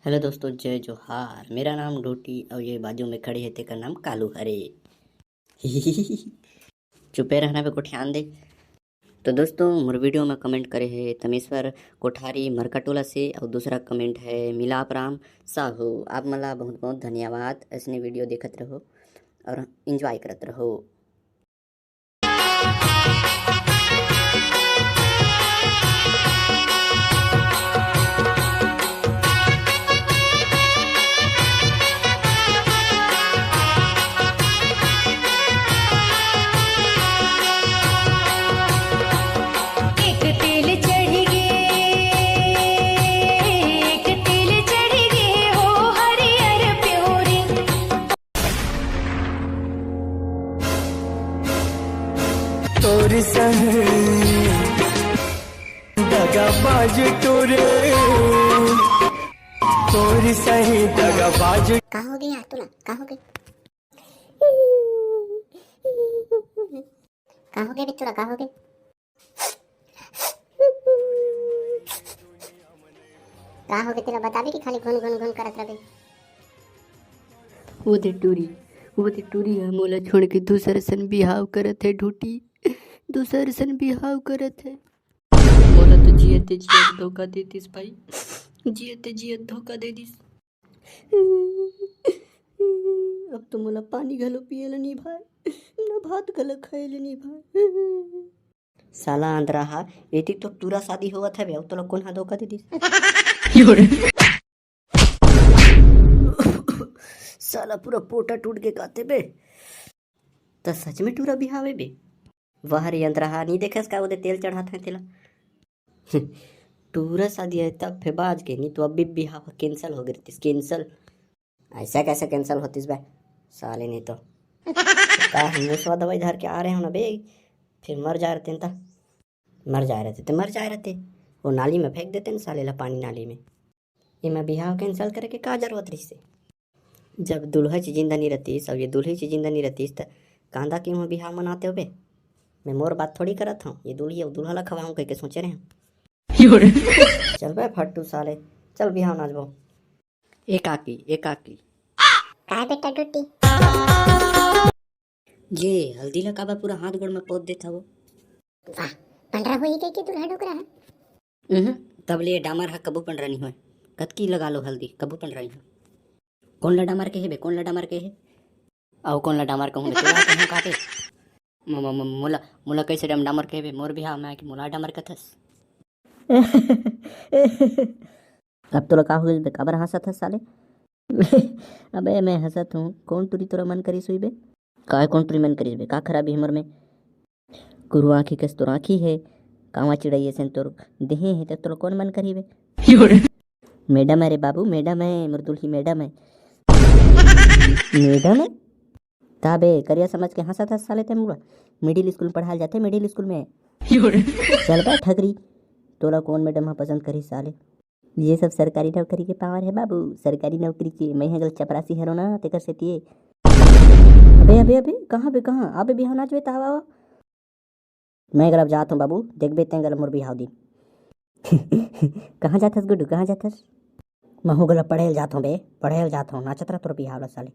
Hello दोस्तों, जय जोहार। मेरा नाम डोटी और ये बाजू में खड़े है तेकर नाम कालू हरे। चुपे रहना पे को ध्यान दे। तो दोस्तों, मोर वीडियो में कमेंट करे है तमेश्वर कोठारी मरकाटोला से और दूसरा कमेंट है मिलाप राम साहू। आप मला बहुत बहुत धन्यवाद। ऐसने वीडियो देखत रहो और इंजॉय करत रहो। तोर संग दगाबाज तोरे तोर सही दगाबाज। का हो गया तुला? का हो गई? का हो गया बिचुड़ा? का हो गई? का हो गया तेरा? बता दे कि खाली घुन घुन घुन करत रहे। वो दे टूरी मोला छोड़ के दूसर सन बिहाव करत है। ढूटी दूसर सन बिहाव करत है। मोला तो जियते जियत धोखा दे दिस भाई, जियते जियत धोखा दे दिस। अब तो मोला पानी घलो पियल नहीं भाई, ना भात घलो खाएल नहीं भाई। साला अंदरा एती तो पूरा शादी होवत है, अब तो लोग कौन हा धोखा दे दिस। साला पूरा पोटा टूट के गाते बे। तो सच में टूरा बिहावे बे। वाह रे अंतरा, नहीं देखस का उधर तेल चढ़ाते हैं तेला। टूरा शादी है तब फिर बाज के, नहीं तो अभी बिहाव कैंसल हो गई। कैंसल ऐसा कैसे कैंसल होतीस बे साले? नहीं तो का हम स्वाद दवाई धर के आ रहे हो ना बे, फिर मर जा रहते तो मर जाए रहते वो नाली में फेंक देते न साले ला, पानी नाली में। ये मैं बिहाव कैंसल करे के का जरूरत रही से? जब दूल्हा ची जिंदा नहीं रहती, सब ये दूल्हे ची जिंदा नहीं रहती तो कांदा क्यों बिहाव मनाते हो बे? मैं मोर बात थोड़ी करत हूँ। ये दूल्ही दूल्हा ला खवाऊँ कह के सोचे रहे हैं। चल बे फट्टू साले, चल बिहाव नाचबो। एकाकी का बेटा टूटी? ये हल्दी ला काबा पूरा हाथ गोड़ में पोत देता वो। वाह, पंडरा होई के दुल्हा डोकरा है। तब ले डामर हा कबू पंडरा नहीं होए। कतकी लगा लो हल्दी, कबू पंडरा नहीं हो। कौन ला डामर के है बे? कौन ला डामर के है? आओ कौन ला डामर कहूँ बे? काटे मोला कैसे डामर के बे? मोर बिहाव में कि मोला डामर कथस। अब तो का हो गई बे? काबर हंसत हस साले? अबे मैं हंसत हूँ। कौन टूरी तोरा मन करी सोई बे? का कौन टूरी मन करी बे? का खराबी हमर में? कुरु आँखी कस तोर आँखी है, कावा चिड़ैया से तोर देहे है, तो तोरा कौन मन करी बे? मैडम है रे बाबू, मैडम है मोर दुल्ही, मैडम है। मैडम है ताबे करिया समझ के हंसत हंस साले ते मुड़ा। मिडिल स्कूल में पढ़ाल जाते, मिडिल स्कूल में। चल बे ठगरी, तोला कौन मैडम हा पसंद करी साले? ये सब सरकारी नौकरी के पावर है बाबू, सरकारी नौकरी के। मैं हगल चपरासी हरो ना तेकर सेतिए। अबे कहाँ बे? कहाँ आबे बिहाव नाचबे तावा? मैं गलब जात हूँ बाबू, देखबे तें गलब मोर बिहाव दिन। कहाँ जाथस गुड्डू, कहाँ जाथस? महू गलब पढ़ेल जात हूँ बे, पढ़ेल जात हूँ। नाचत रह तोर बिहाव ला साले।